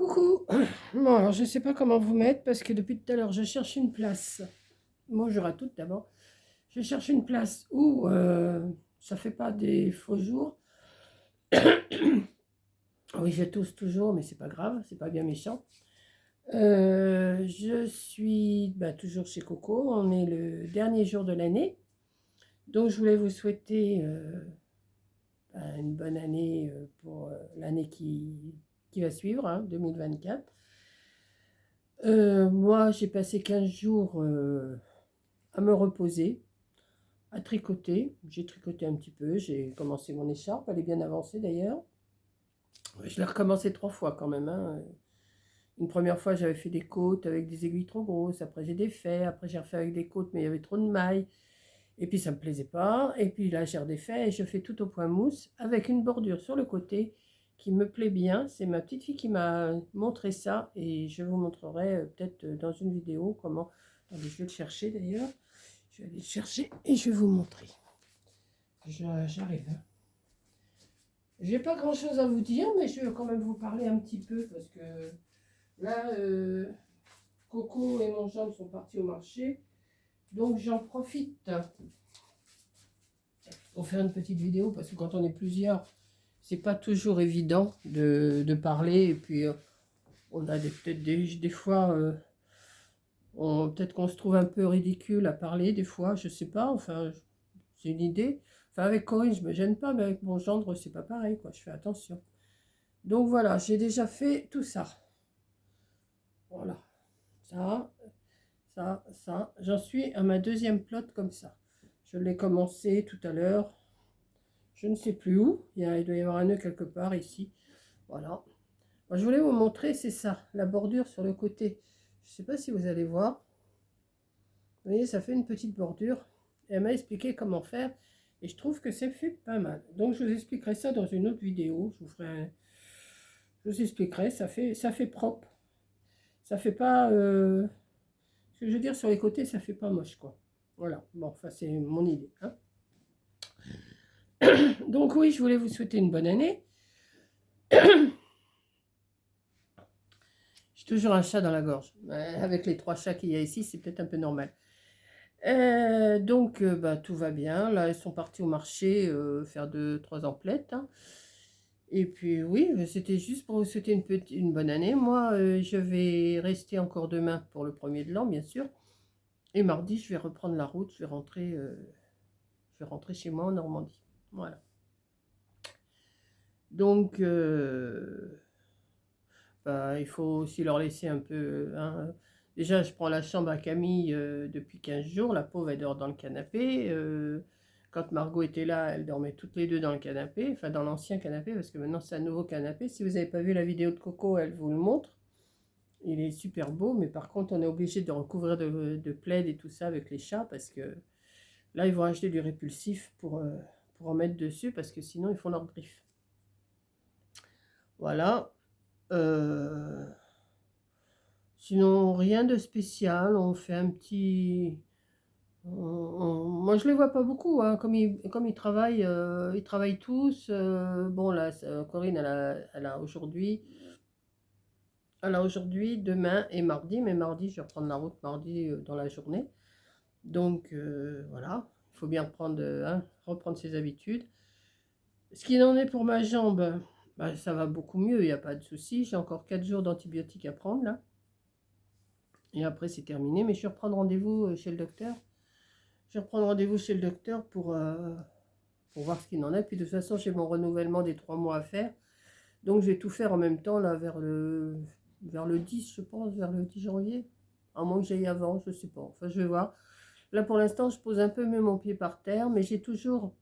Coucou. Bon, alors je sais pas comment vous mettre parce que depuis tout à l'heure je cherche une place. Bonjour à toutes d'abord. Je cherche une place où ça fait pas des faux jours. Oui, je tousse toujours, mais c'est pas grave, c'est pas bien méchant. Je suis toujours chez Coco. On est le dernier jour de l'année, donc je voulais vous souhaiter une bonne année pour l'année qui va suivre, hein, 2024. Moi, j'ai passé 15 jours à me reposer, à tricoter. J'ai tricoté un petit peu, j'ai commencé mon écharpe, elle est bien avancée d'ailleurs. Je l'ai recommencé 3 fois quand même, hein. Une première fois, j'avais fait des côtes avec des aiguilles trop grosses, après j'ai défait, après j'ai refait avec des côtes, mais il y avait trop de mailles, et puis ça me plaisait pas, et puis là j'ai redéfait, et je fais tout au point mousse, avec une bordure sur le côté, qui me plaît bien. C'est ma petite fille qui m'a montré ça, et je vous montrerai peut-être dans une vidéo comment... Attendez, je vais le chercher d'ailleurs. Je vais aller le chercher et je vais vous montrer. J'arrive. J'ai pas grand chose à vous dire, mais je vais quand même vous parler un petit peu parce que là, Coco et mon gendre sont partis au marché. Donc j'en profite pour faire une petite vidéo parce que quand on est plusieurs, c'est pas toujours évident de parler. Et puis on a peut-être des fois, peut-être qu'on se trouve un peu ridicule à parler des fois, je sais pas, enfin, c'est une idée. Enfin, avec Corinne, je me gêne pas, mais avec mon gendre, c'est pas pareil, quoi. Je fais attention. Donc voilà, j'ai déjà fait tout ça. Voilà. Ça, ça. J'en suis à ma deuxième plotte comme ça. Je l'ai commencé tout à l'heure. Je ne sais plus où. Il doit y avoir un nœud quelque part ici. Voilà. Moi, je voulais vous montrer, c'est ça, la bordure sur le côté. Je ne sais pas si vous allez voir. Vous voyez, ça fait une petite bordure. Elle m'a expliqué comment faire. Et je trouve que c'est fait pas mal. Donc je vous expliquerai ça dans une autre vidéo. Je vous expliquerai. Ça fait propre. Ça fait pas... ce que je veux dire, sur les côtés, ça fait pas moche, quoi. Voilà. Bon, enfin, c'est mon idée, hein. Donc oui, je voulais vous souhaiter une bonne année. J'ai toujours un chat dans la gorge. Avec les 3 chats qu'il y a ici, c'est peut-être un peu normal. Donc, tout va bien. Là, elles sont parties au marché faire 2-3 emplettes, hein. Et puis oui, c'était juste pour vous souhaiter une bonne année. Moi, je vais rester encore demain pour le premier de l'an, bien sûr. Et mardi, je vais reprendre la route. Je vais rentrer chez moi en Normandie. Voilà. Donc, il faut aussi leur laisser un peu, hein. Déjà, je prends la chambre à Camille depuis 15 jours. La pauvre, elle dort dans le canapé. Quand Margot était là, elle dormait toutes les deux dans le canapé, enfin dans l'ancien canapé, parce que maintenant c'est un nouveau canapé. Si vous n'avez pas vu la vidéo de Coco, elle vous le montre. Il est super beau, mais par contre, on est obligé de recouvrir de plaid et tout ça avec les chats, parce que là, ils vont acheter du répulsif pour en mettre dessus, parce que sinon, ils font leur griffe. Voilà. Sinon, rien de spécial. On fait un petit... Moi, je les vois pas beaucoup, hein. Comme ils travaillent tous. Bon, là, Corinne, elle a aujourd'hui, demain et mardi. Mais mardi, je vais reprendre la route mardi dans la journée. Donc, voilà. Il faut bien reprendre ses habitudes. Ce qu'il en est pour ma jambe, ça va beaucoup mieux, il n'y a pas de souci. J'ai encore 4 jours d'antibiotiques à prendre, là. Et après, c'est terminé. Mais je vais reprendre rendez-vous chez le docteur. Je vais reprendre rendez-vous chez le docteur pour voir ce qu'il en est. Puis de toute façon, j'ai mon renouvellement des 3 mois à faire. Donc je vais tout faire en même temps, là, vers le 10, je pense, vers le 10 janvier. À moins que j'aille avant, je ne sais pas. Enfin, je vais voir. Là, pour l'instant, je pose un peu mieux mon pied par terre. Mais j'ai toujours...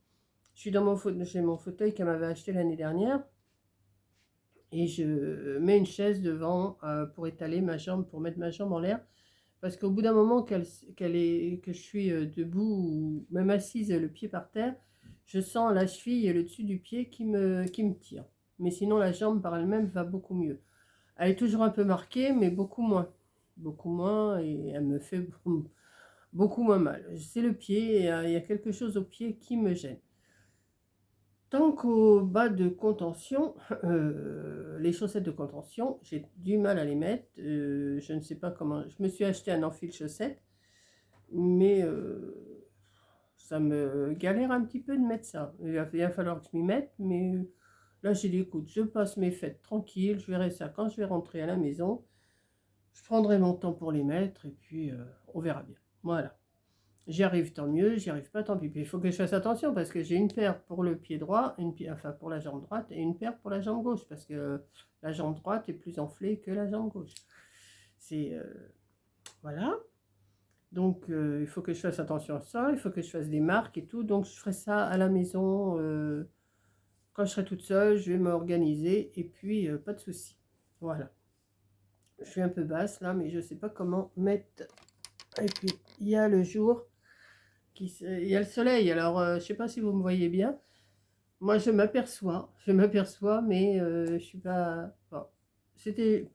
Je suis j'ai mon fauteuil qu'elle m'avait acheté l'année dernière. Et je mets une chaise devant pour étaler ma jambe, pour mettre ma jambe en l'air. Parce qu'au bout d'un moment que je suis debout ou même assise, le pied par terre, je sens la cheville et le dessus du pied qui me tire. Mais sinon, la jambe par elle-même va beaucoup mieux. Elle est toujours un peu marquée, mais beaucoup moins. Beaucoup moins, et elle me fait beaucoup moins mal. C'est le pied, et il y a quelque chose au pied qui me gêne. Tant qu'au bas de contention, les chaussettes de contention, j'ai du mal à les mettre. Je ne sais pas comment. Je me suis acheté un enfil chaussettes, mais ça me galère un petit peu de mettre ça. Il va falloir que je m'y mette, mais là j'ai dit écoute, je passe mes fêtes tranquille, je verrai ça quand je vais rentrer à la maison. Je prendrai mon temps pour les mettre et puis on verra bien. Voilà. J'y arrive tant mieux, j'y arrive pas tant pis. Puis il faut que je fasse attention parce que j'ai une paire pour le pied droit, enfin pour la jambe droite et une paire pour la jambe gauche parce que la jambe droite est plus enflée que la jambe gauche. C'est voilà. Donc il faut que je fasse attention à ça, il faut que je fasse des marques et tout. Donc je ferai ça à la maison quand je serai toute seule, je vais m'organiser et puis pas de souci. Voilà. Je suis un peu basse là, mais je sais pas comment mettre. Et puis il y a le jour. Il y a le soleil, alors je ne sais pas si vous me voyez bien. Moi, je m'aperçois, mais je suis pas. Bon, c'était.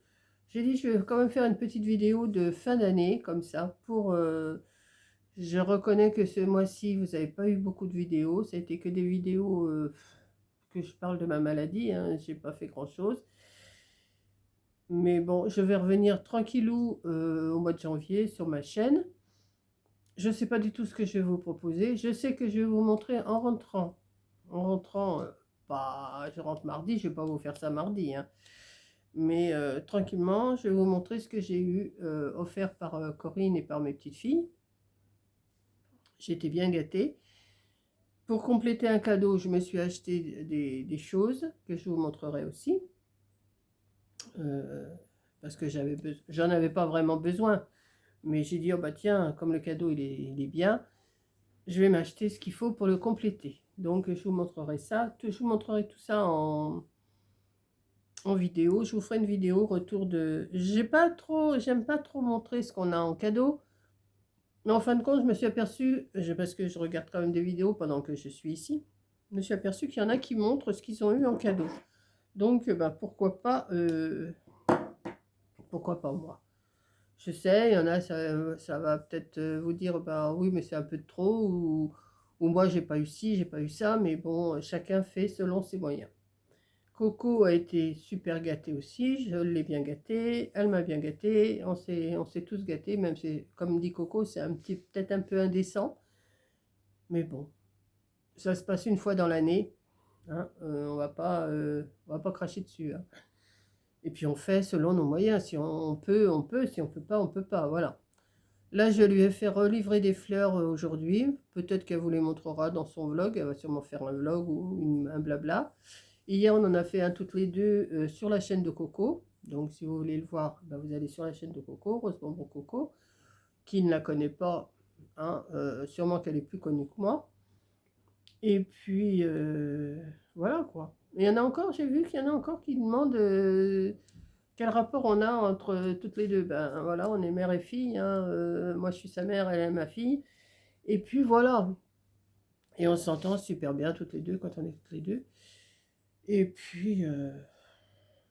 J'ai dit, je vais quand même faire une petite vidéo de fin d'année, comme ça, pour. Je reconnais que ce mois-ci, vous n'avez pas eu beaucoup de vidéos. Ça a été que des vidéos que je parle de ma maladie. Hein, j'ai pas fait grand-chose. Mais bon, je vais revenir tranquillou au mois de janvier sur ma chaîne. Je ne sais pas du tout ce que je vais vous proposer. Je sais que je vais vous montrer en rentrant. En rentrant, bah, je rentre mardi, je ne vais pas vous faire ça mardi. Hein. Mais tranquillement, je vais vous montrer ce que j'ai eu offert par Corinne et par mes petites filles. J'étais bien gâtée. Pour compléter un cadeau, je me suis acheté des choses que je vous montrerai aussi. Parce que j'en avais pas vraiment besoin. Mais j'ai dit, oh bah tiens, comme le cadeau il est bien, je vais m'acheter ce qu'il faut pour le compléter. Donc je vous montrerai ça, je vous montrerai tout ça en vidéo. Je vous ferai une vidéo retour de... j'aime pas trop montrer ce qu'on a en cadeau. Mais en fin de compte, je me suis aperçue, parce que je regarde quand même des vidéos pendant que je suis ici, je me suis aperçue qu'il y en a qui montrent ce qu'ils ont eu en cadeau. Donc bah, pourquoi pas moi. Je sais, il y en a, ça va peut-être vous dire, bah oui, mais c'est un peu de trop, ou moi, j'ai pas eu ci, j'ai pas eu ça, mais bon, chacun fait selon ses moyens. Coco a été super gâtée aussi, je l'ai bien gâtée, elle m'a bien gâtée, on s'est tous gâtés, même si, comme dit Coco, c'est peut-être un peu indécent, mais bon, ça se passe une fois dans l'année, hein, on va pas cracher dessus, hein. Et puis on fait selon nos moyens, si on peut, on peut, si on peut pas, on peut pas, voilà. Là, je lui ai fait relivrer des fleurs aujourd'hui. Peut-être qu'elle vous les montrera dans son vlog. Elle va sûrement faire un vlog ou un blabla. Hier, on en a fait un toutes les deux sur la chaîne de Coco. Donc, si vous voulez le voir, ben, vous allez sur la chaîne de Coco, Rose Bonbon Coco. Qui ne la connaît pas, hein, sûrement qu'elle est plus connue que moi. Et puis, voilà quoi. Il y en a encore, j'ai vu qu'il y en a encore qui demandent quel rapport on a entre toutes les deux. Ben voilà, on est mère et fille, hein, moi je suis sa mère, elle est ma fille. Et puis voilà. Et on s'entend super bien toutes les deux quand on est toutes les deux. Et puis,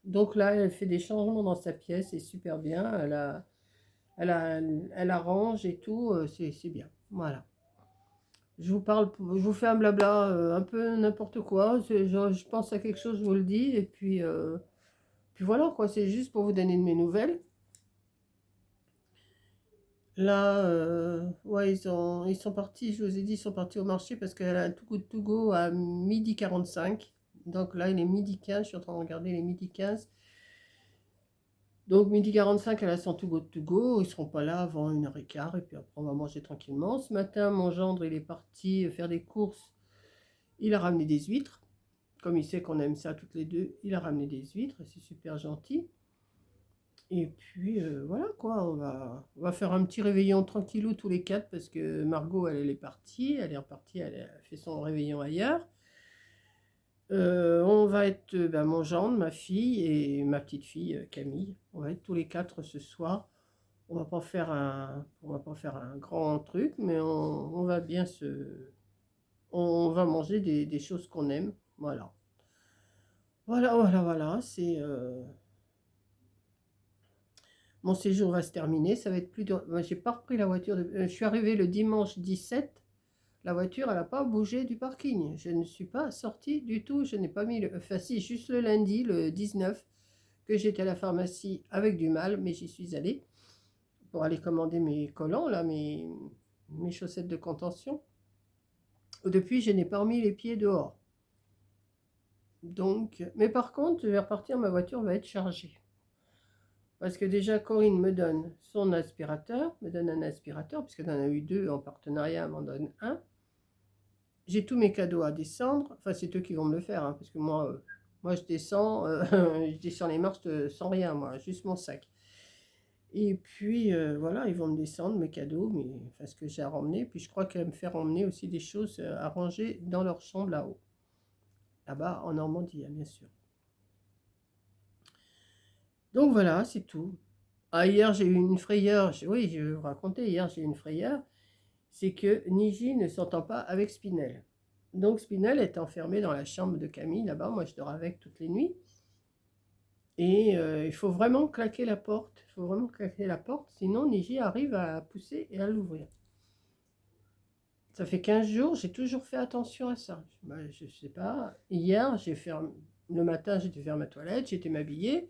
donc là, elle fait des changements dans sa pièce, c'est super bien. Elle arrange et tout, c'est bien. Voilà. Je vous fais un blabla, un peu n'importe quoi. Je pense à quelque chose, je vous le dis. Et puis voilà, quoi. C'est juste pour vous donner de mes nouvelles. Là, ouais, ils sont partis, je vous ai dit, ils sont partis au marché parce qu'elle a un Too Good To Go à 12h45. Donc là, il est 12h15, je suis en train de regarder les 12h15. Donc 12h45, elle a son Too Good To Go, ils seront pas là avant 1h15 et puis après on va manger tranquillement. Ce matin, mon gendre, il est parti faire des courses, il a ramené des huîtres. Comme il sait qu'on aime ça toutes les deux, il a ramené des huîtres, c'est super gentil. Et puis voilà quoi, on va faire un petit réveillon tranquillou tous les quatre parce que Margot elle est partie, elle est repartie, elle a fait son réveillon ailleurs. On va être ben, mon gendre, ma fille et ma petite fille Camille. On va être tous les quatre ce soir. On va pas faire un grand truc, mais on va bien on va manger des choses qu'on aime. Voilà. Voilà. C'est mon séjour va se terminer, ça va être plus dur. Moi, j'ai pas repris la voiture. Je suis arrivée le dimanche 17. la voiture, elle n'a pas bougé du parking. Je ne suis pas sortie du tout. Je n'ai pas mis le... Enfin si, juste le lundi, le 19, que j'étais à la pharmacie avec du mal, mais j'y suis allée pour aller commander mes collants, là, mes chaussettes de contention. Depuis, je n'ai pas remis les pieds dehors. Donc, mais par contre, je vais repartir, ma voiture va être chargée. Parce que déjà, Corinne me donne son aspirateur, me donne un aspirateur, puisqu'elle en a eu 2 en partenariat, elle m'en donne un. J'ai tous mes cadeaux à descendre, enfin c'est eux qui vont me le faire, hein, parce que moi je descends, je descends les marches sans rien, moi, juste mon sac. Et puis voilà, ils vont me descendre mes cadeaux, enfin, ce que j'ai à ramener, puis je crois qu'elle va me faire emmener aussi des choses à ranger dans leur chambre là-haut. Là-bas, en Normandie, hein, bien sûr. Donc voilà, c'est tout. Ah, hier, j'ai eu une frayeur. Oui, je vais vous raconter. Hier, j'ai eu une frayeur. C'est que Niji ne s'entend pas avec Spinel. Donc, Spinel est enfermé dans la chambre de Camille, là-bas. Moi, je dors avec toutes les nuits. Et il faut vraiment claquer la porte. Il faut vraiment claquer la porte. Sinon, Niji arrive à pousser et à l'ouvrir. Ça fait 15 jours, j'ai toujours fait attention à ça. Je sais pas. Hier, le matin, j'étais faire ma toilette, j'étais m'habiller.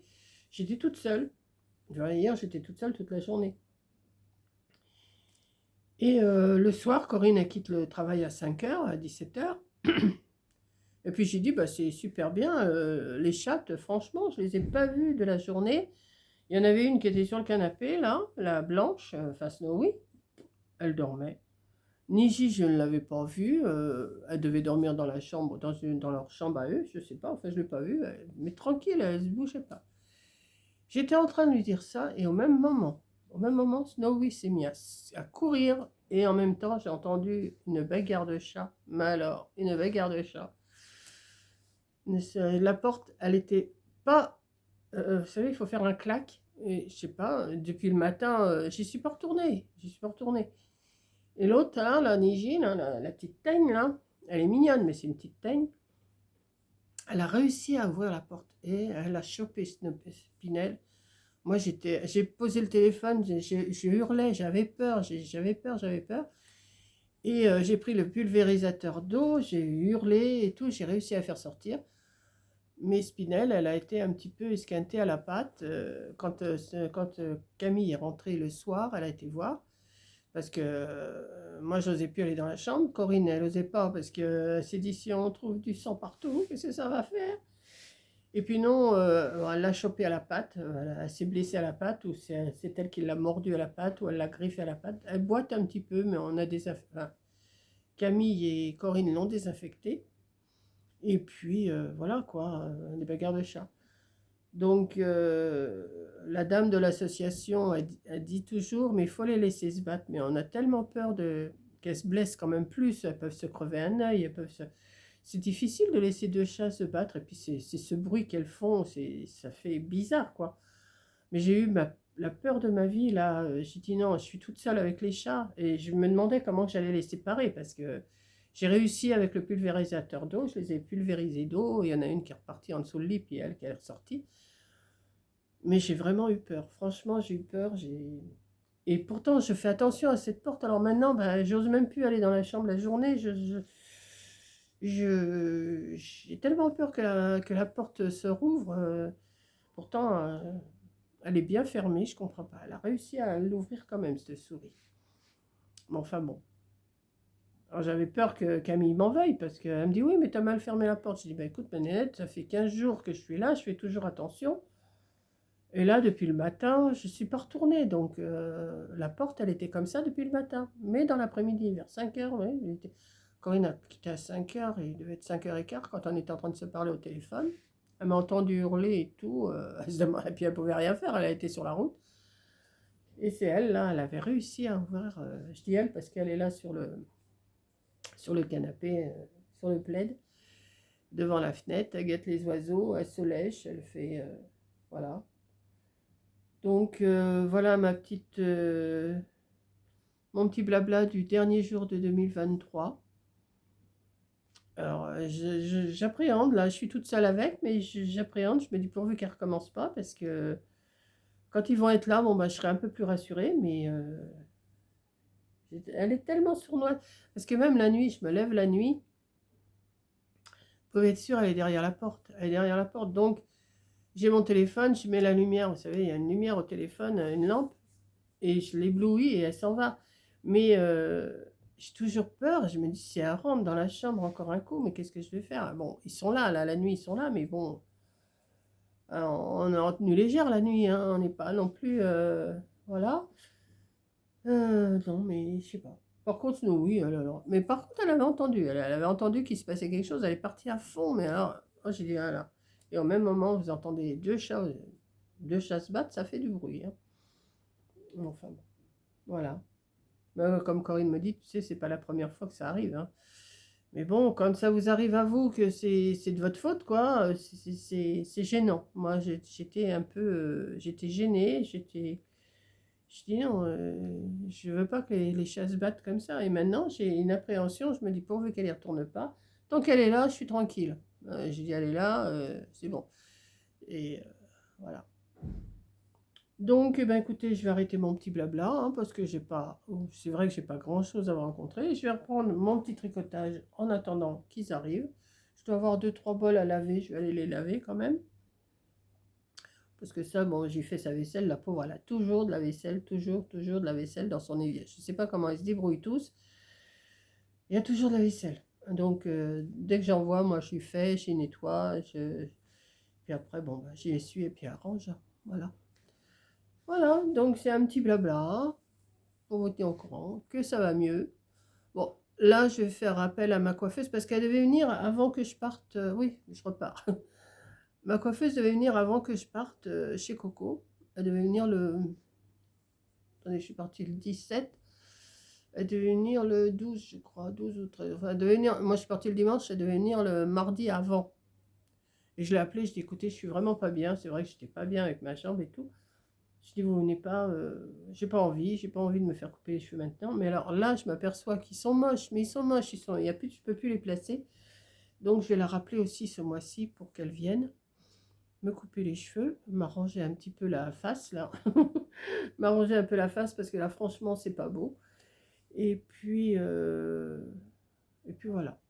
J'étais toute seule. Hier, j'étais toute seule toute la journée. Et le soir, Corinne, elle quitte le travail à 5h, à 17h. Et puis j'ai dit, bah, c'est super bien, les chattes, franchement, je les ai pas vues de la journée. Il y en avait une qui était sur le canapé, là, la blanche, enfin Snowy, elle dormait. Niji, je ne l'avais pas vue, elle devait dormir dans la chambre, dans leur chambre à eux, je sais pas, enfin je ne l'ai pas vue, mais tranquille, elle ne se bougeait pas. J'étais en train de lui dire ça, et au même moment, Snowy s'est mis à courir, et en même temps, j'ai entendu une bagarre de chat. Mais alors, une bagarre de chat. La porte, elle était pas... vous savez, il faut faire un clac. Et je sais pas, depuis le matin, j'y suis pas retournée. Et l'autre, là, la Niji, là, la petite teigne, là, elle est mignonne, mais c'est une petite teigne. Elle a réussi à ouvrir la porte et elle a chopé Spinel. Moi, j'ai posé le téléphone, je hurlais, j'avais peur. Et j'ai pris le pulvérisateur d'eau, j'ai hurlé et tout, j'ai réussi à faire sortir. Mais Spinel, elle a été un petit peu esquintée à la patte. Quand Camille est rentrée le soir, elle a été voir. Parce que moi, je n'osais plus aller dans la chambre. Corinne, elle n'osait pas parce que s'est dit si on trouve du sang partout, qu'est-ce que ça va faire? Et puis non, elle l'a chopé à la patte, elle s'est blessée à la patte, ou c'est elle qui l'a mordu à la patte, ou elle l'a griffé à la patte. Elle boite un petit peu, mais on a enfin, Camille et Corinne l'ont désinfectée. Et puis voilà quoi, des bagarres de chat. Donc la dame de l'association a dit toujours, mais il faut les laisser se battre. Mais on a tellement peur qu'elles se blessent quand même plus, elles peuvent se crever un œil, c'est difficile de laisser 2 chats se battre, et puis c'est ce bruit qu'elles font, ça fait bizarre, quoi. Mais j'ai eu la peur de ma vie, là. J'ai dit non, je suis toute seule avec les chats, et je me demandais comment j'allais les séparer, parce que j'ai réussi avec le pulvérisateur d'eau, je les ai pulvérisés d'eau, il y en a une qui est repartie en dessous le lit, puis elle qui est ressortie. Mais j'ai vraiment eu peur, franchement, j'ai eu peur, Et pourtant, je fais attention à cette porte, alors maintenant, ben, j'ose même plus aller dans la chambre la journée, j'ai tellement peur que la porte se rouvre. Pourtant, elle est bien fermée, je comprends pas. Elle a réussi à l'ouvrir quand même, cette souris. Mais enfin bon. Alors j'avais peur que Camille m'en veuille, parce qu'elle me dit, oui, mais t'as mal fermé la porte. Je dis, bah écoute, Manette, ça fait 15 jours que je suis là, je fais toujours attention. Et là, depuis le matin, je ne suis pas retournée. Donc la porte, elle était comme ça depuis le matin. Mais dans l'après-midi, vers 5h, oui, Corinne a quitté à 5h, et il devait être 5h15 quand on était en train de se parler au téléphone. Elle m'a entendu hurler et tout, et puis elle pouvait rien faire, elle a été sur la route. Et c'est elle, là, elle avait réussi à ouvrir, je dis elle parce qu'elle est là sur le canapé, sur le plaid, devant la fenêtre, elle guette les oiseaux, elle se lèche, elle fait, voilà. Donc voilà mon petit blabla du dernier jour de 2023. Alors, j'appréhende, là, je suis toute seule avec, mais j'appréhende, je me dis pourvu qu'elle ne recommence pas, parce que quand ils vont être là, bon, bah, je serai un peu plus rassurée, mais Elle est tellement sournoise. Parce que même la nuit, je me lève la nuit, vous pouvez être sûr, elle est derrière la porte. Elle est derrière la porte. Donc, j'ai mon téléphone, je mets la lumière. Vous savez, il y a une lumière au téléphone, une lampe, et je l'éblouis et elle s'en va. Mais j'ai toujours peur. Je me dis, si elle rentre dans la chambre encore un coup, mais qu'est-ce que je vais faire? Bon, ils sont là, la nuit, ils sont là, mais bon, on est en tenue légère la nuit, hein, on n'est pas non plus. Voilà. Non, mais je sais pas. Par contre, nous, oui, mais par contre, elle avait entendu. Elle avait entendu qu'il se passait quelque chose. Elle est partie à fond. Mais alors, moi, j'ai dit, ah là. Et au même moment, vous entendez deux chats se battre, ça fait du bruit, hein. Enfin, bon, voilà. Mais, comme Corinne me dit, tu sais, c'est pas la première fois que ça arrive, hein. Mais bon, quand ça vous arrive à vous, que c'est de votre faute, quoi, c'est gênant. Moi, j'étais un peu, j'étais gênée, je dis non, je veux pas que les chats se battent comme ça. Et maintenant, j'ai une appréhension, je me dis pourvu qu'elle y retourne pas. Tant qu'elle est là, je suis tranquille. J'ai dit, elle est là, c'est bon. Et voilà. Donc, eh ben, écoutez, je vais arrêter mon petit blabla, hein, parce que j'ai pas, c'est vrai que j'ai pas grand-chose à vous rencontrer. Je vais reprendre mon petit tricotage en attendant qu'ils arrivent. Je dois avoir 2-3 bols à laver, je vais aller les laver quand même. Parce que ça, bon, j'ai fait sa vaisselle, la pauvre, elle a toujours de la vaisselle, toujours de la vaisselle dans son évier. Je ne sais pas comment ils se débrouillent tous, il y a toujours de la vaisselle. Donc, dès que j'en vois, moi, je suis fait, je nettoie, puis après, bon, bah, j'y essuie et puis arrange. Voilà. Voilà, donc c'est un petit blabla pour vous tenir au courant, que ça va mieux. Bon, là, je vais faire appel à ma coiffeuse parce qu'elle devait venir avant que je parte. Oui, je repars. Ma coiffeuse devait venir avant que je parte chez Coco. Elle devait venir le... Attendez, je suis partie le 17. Elle devait venir le 12, je crois, 12 ou 13. Enfin, elle devait venir... Moi, je suis partie le dimanche, elle devait venir le mardi avant. Et je l'ai appelée, je dis, écoutez, je suis vraiment pas bien. C'est vrai que j'étais pas bien avec ma jambe et tout. Je dis, vous venez pas, j'ai pas envie de me faire couper les cheveux maintenant. Mais alors là, je m'aperçois qu'ils sont moches, mais ils sont moches, il y a plus, je peux plus les placer. Donc, je vais la rappeler aussi ce mois-ci pour qu'elle vienne me couper les cheveux, m'arranger un petit peu la face là, m'arranger un peu la face parce que là franchement c'est pas beau. Et puis voilà.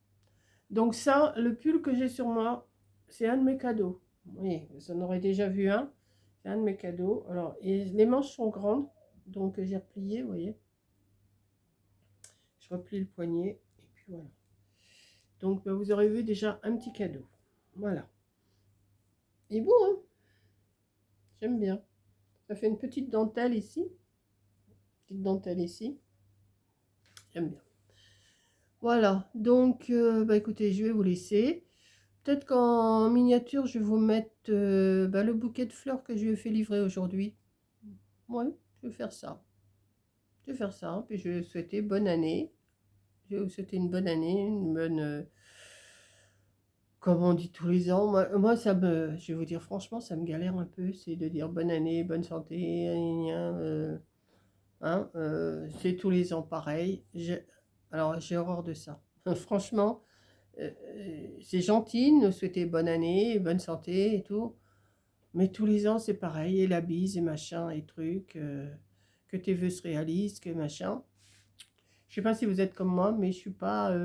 Donc ça, le pull que j'ai sur moi, c'est un de mes cadeaux. Oui, vous en aurez déjà vu un. C'est un de mes cadeaux. Alors, et les manches sont grandes, donc j'ai replié, vous voyez. Je replie le poignet et puis voilà. Donc bah, vous aurez vu déjà un petit cadeau. Voilà. Et bon, hein, j'aime bien. Ça fait une petite dentelle ici. Petite dentelle ici. J'aime bien. Voilà, donc bah, écoutez, je vais vous laisser. Peut-être qu'en miniature, je vais vous mettre bah, le bouquet de fleurs que je lui ai fait livrer aujourd'hui. Ouais, je vais faire ça. Je vais faire ça, puis je vais vous souhaiter bonne année. Je vais vous souhaiter une bonne année, une bonne... comme on dit tous les ans, moi, ça me... Je vais vous dire franchement, ça me galère un peu, c'est de dire bonne année, bonne santé, hein, c'est tous les ans pareil. Alors, j'ai horreur de ça. Franchement, c'est gentil de nous souhaiter bonne année, bonne santé et tout. Mais tous les ans, c'est pareil. Et la bise et machin et trucs. Que tes vœux se réalisent, que machin. Je sais pas si vous êtes comme moi, mais je suis pas...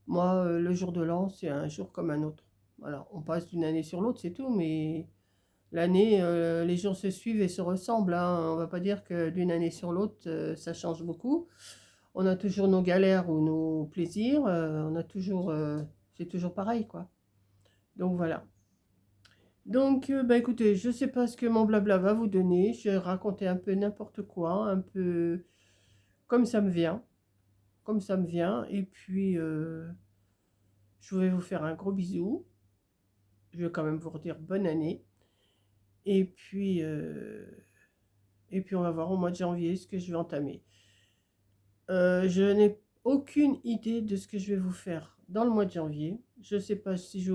moi, le jour de l'an, c'est un jour comme un autre. Voilà, on passe d'une année sur l'autre, c'est tout. Mais l'année, les jours se suivent et se ressemblent, hein. On va pas dire que d'une année sur l'autre, ça change beaucoup. On a toujours nos galères ou nos plaisirs. On a toujours... c'est toujours pareil, quoi. Donc voilà. Donc, bah écoutez, je sais pas ce que mon blabla va vous donner. Je vais raconter un peu n'importe quoi, un peu comme ça me vient. Comme ça me vient. Et puis, je vais vous faire un gros bisou. Je vais quand même vous redire bonne année. Et puis, on va voir au mois de janvier ce que je vais entamer. Je n'ai aucune idée de ce que je vais vous faire dans le mois de janvier. Je ne sais pas si je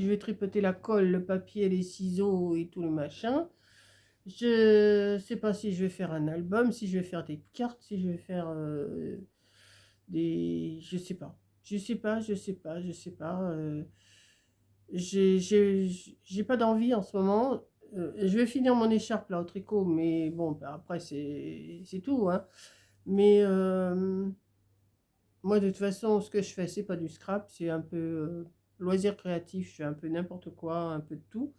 vais tripoter la colle, le papier, les ciseaux et tout le machin. Je ne sais pas si je vais faire un album, si je vais faire des cartes, si je vais faire des... Je sais pas. Je sais pas, je sais pas. J'ai pas d'envie en ce moment. je vais finir mon écharpe là au tricot, mais bon, bah, après c'est tout, hein. Mais moi, de toute façon, ce que je fais, c'est pas du scrap, c'est un peu loisir créatif, je fais un peu n'importe quoi, un peu de tout.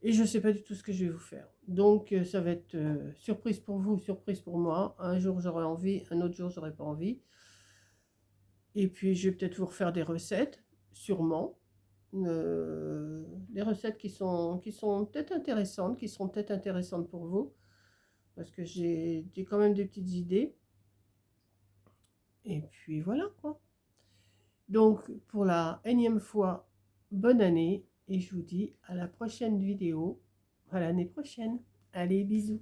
Et je sais pas du tout ce que je vais vous faire. Donc, ça va être surprise pour vous, surprise pour moi. Un jour, j'aurai envie, un autre jour, j'aurai pas envie. Et puis, je vais peut-être vous refaire des recettes, sûrement. Des recettes qui sont peut-être intéressantes, qui seront peut-être intéressantes pour vous. Parce que j'ai quand même des petites idées. Et puis, voilà, quoi. Donc, pour la énième fois, bonne année. Et je vous dis à la prochaine vidéo, à l'année prochaine. Allez, bisous.